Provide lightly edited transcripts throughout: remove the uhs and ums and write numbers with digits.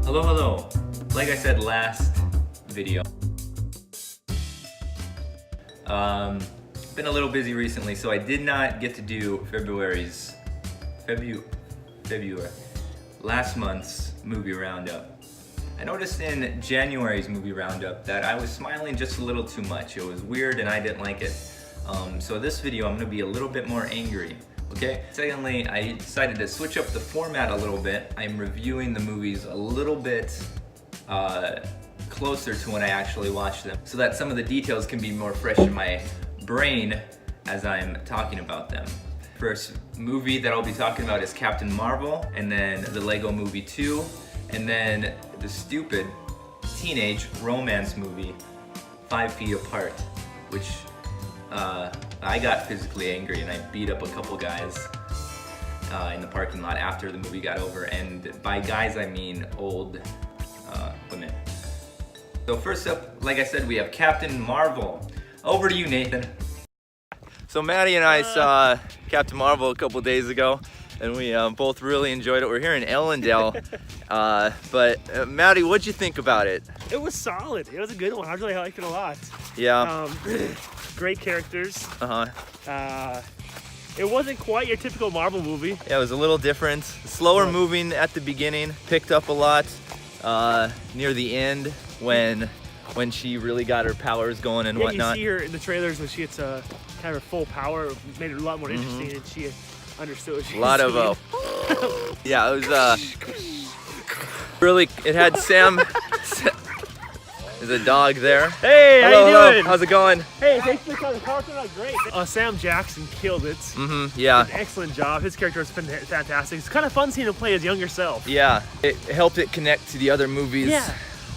Hello. Like I said last video, been a little busy recently, so I did not get to do last month's movie roundup. I noticed in January's movie roundup that I was smiling just a little too much. It was weird and I didn't like it. So this video I'm gonna be a little bit more angry. Okay. Secondly, I decided to switch up the format a little bit. I'm reviewing the movies a little bit closer to when I actually watch them, so that some of the details can be more fresh in my brain as I'm talking about them. First movie that I'll be talking about is Captain Marvel, and then the Lego Movie 2, and then the stupid teenage romance movie 5 Feet Apart, which I got physically angry and I beat up a couple guys in the parking lot after the movie got over, and by guys I mean old women. So first up, like I said, we have Captain Marvel. Over to you, Nathan. So Maddie and I saw Captain Marvel a couple days ago, and we both really enjoyed it. We're here in Ellendale, but Maddie, what'd you think about it? It was solid. It was a good one. I really liked it a lot. Yeah. Great characters. Uh-huh. It wasn't quite your typical Marvel movie. Yeah, it was a little different. Slower moving at the beginning, picked up a lot near the end when she really got her powers going and whatnot. You see her in the trailers when she gets kind of her full power. It made it a lot more interesting, and she understood what she was doing. A lot of yeah, it was really. It had Sam. There's a dog there. Hey, hello, how you doing? How's it going? Hey, thanks for the car turned out great. Sam Jackson killed it. Yeah. Did an excellent job. His character was fantastic. It's kind of fun seeing him play his younger self. Yeah, it helped it connect to the other movies. Yeah.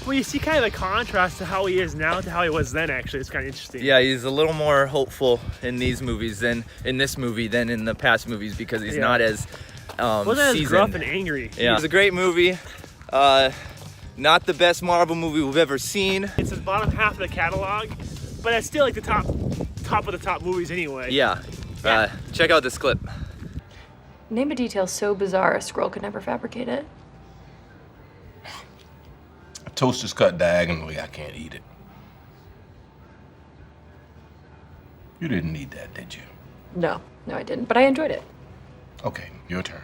Well, you see kind of a contrast to how he is now to how he was then, actually. It's kind of interesting. Yeah, he's a little more hopeful in these movies than in this movie than in the past movies, because he's not as wasn't as gruff and angry. Yeah. It was a great movie. Not the best Marvel movie we've ever seen. It's the bottom half of the catalog, but it's still like the top of the top movies anyway. Yeah. Check out this clip. Name a detail so bizarre a scroll could never fabricate it. A toast is cut diagonally, I can't eat it. You didn't need that, did you? No, I didn't, but I enjoyed it. Okay, your turn.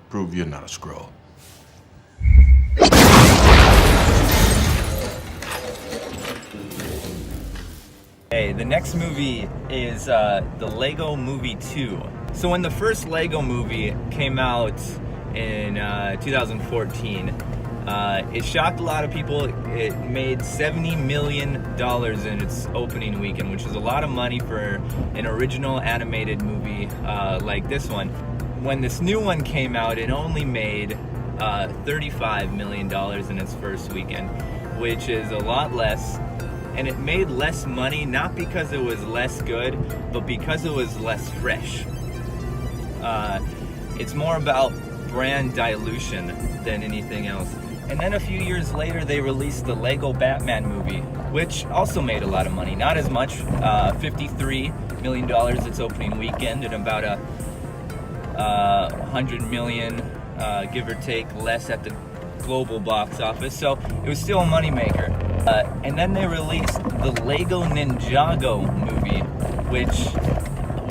Prove you're not a scroll. Hey, the next movie is the Lego Movie 2. So when the first Lego movie came out in 2014, it shocked a lot of people. It made $70 million in its opening weekend, which is a lot of money for an original animated movie like this one. When this new one came out, it only made $35 million in its first weekend, which is a lot less. And it made less money, not because it was less good, but because it was less fresh. It's more about brand dilution than anything else. And then a few years later, they released the Lego Batman movie, which also made a lot of money. Not as much, $53 million its opening weekend, and about a $100 million, give or take, less at the global box office. So it was still a moneymaker. And then they released the Lego Ninjago movie, which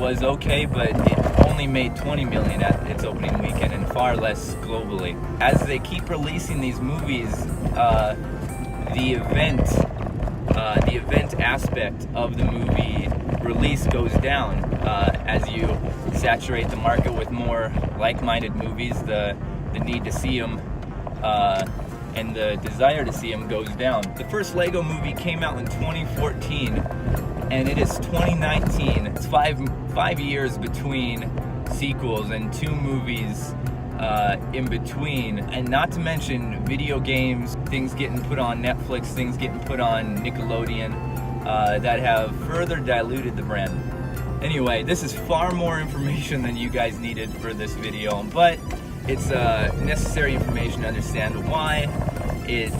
was okay, but it only made $20 million at its opening weekend and far less globally. As they keep releasing these movies, the event aspect of the movie release goes down. As you saturate the market with more like-minded movies, the need to see them and the desire to see them goes down. The first Lego movie came out in 2014, and it is 2019. It's five years between sequels and 2 movies in between, and not to mention video games, things getting put on Netflix, things getting put on Nickelodeon that have further diluted the brand. Anyway, this is far more information than you guys needed for this video, but it's necessary information to understand why it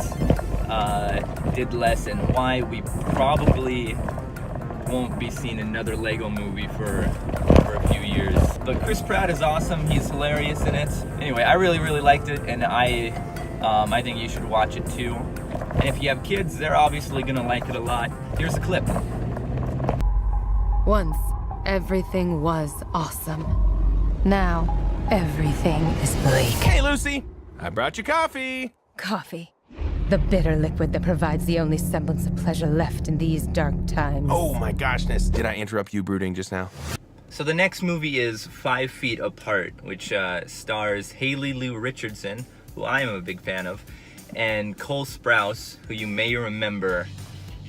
did less and why we probably won't be seeing another Lego movie for a few years. But Chris Pratt is awesome. He's hilarious in it. Anyway, I really liked it, and I I think you should watch it too. And if you have kids, they're obviously gonna like it a lot. Here's a clip. Once, everything was awesome. Now, everything is bleak. Hey, Lucy! I brought you coffee! Coffee. The bitter liquid that provides the only semblance of pleasure left in these dark times. Oh my goshness, did I interrupt you brooding just now? So the next movie is 5 Feet Apart, which stars Haley Lou Richardson, who I am a big fan of, and Cole Sprouse, who you may remember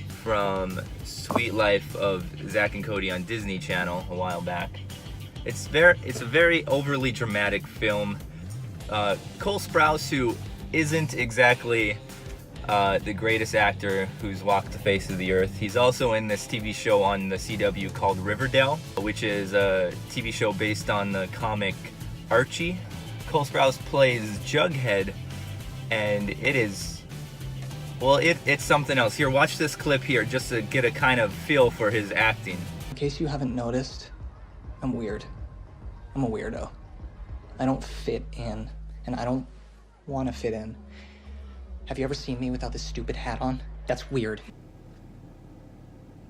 from Sweet Life of Zack and Cody on Disney Channel a while back. It's a very overly dramatic film. Cole Sprouse, who isn't exactly the greatest actor who's walked the face of the earth. He's also in this TV show on the CW called Riverdale, which is a TV show based on the comic Archie. Cole Sprouse plays Jughead, and it is, well, it's something else. Here, watch this clip here just to get a kind of feel for his acting. In case you haven't noticed, I'm weird. I'm a weirdo. I don't fit in, and I don't want to fit in. Have you ever seen me without this stupid hat on? That's weird.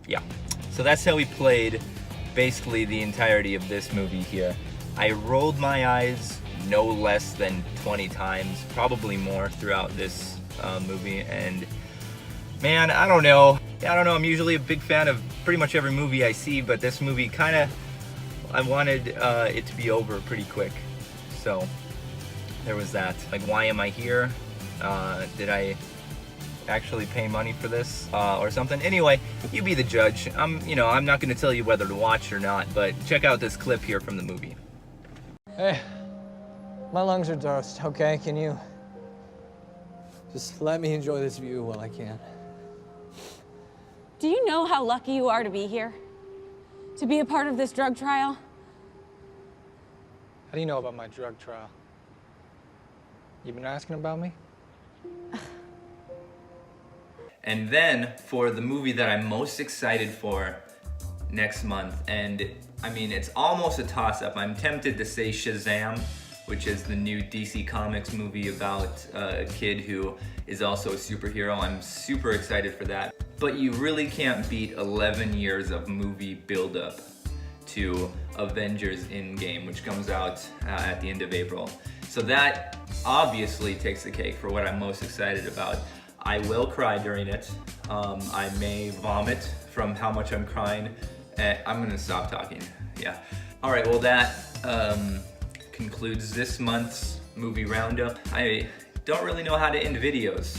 Yeah, so that's how he played basically the entirety of this movie here. I rolled my eyes no less than 20 times, probably more throughout this movie, and man, I don't know, I'm usually a big fan of pretty much every movie I see, but this movie I wanted it to be over pretty quick, so there was that. Like, why am I here? Did I actually pay money for this or something? Anyway, you be the judge. I'm not going to tell you whether to watch or not, but check out this clip here from the movie. Hey, my lungs are toast, okay? Can you just let me enjoy this view while I can? Do you know how lucky you are to be here? To be a part of this drug trial? How do you know about my drug trial? You been asking about me? And then for the movie that I'm most excited for next month, and I mean, it's almost a toss-up. I'm tempted to say Shazam, which is the new DC Comics movie about a kid who is also a superhero. I'm super excited for that. But you really can't beat 11 years of movie build-up to Avengers Endgame, which comes out at the end of April. So that obviously takes the cake for what I'm most excited about. I will cry during it. I may vomit from how much I'm crying. I'm gonna stop talking, yeah. All right, well that concludes this month's movie roundup. I don't really know how to end videos, so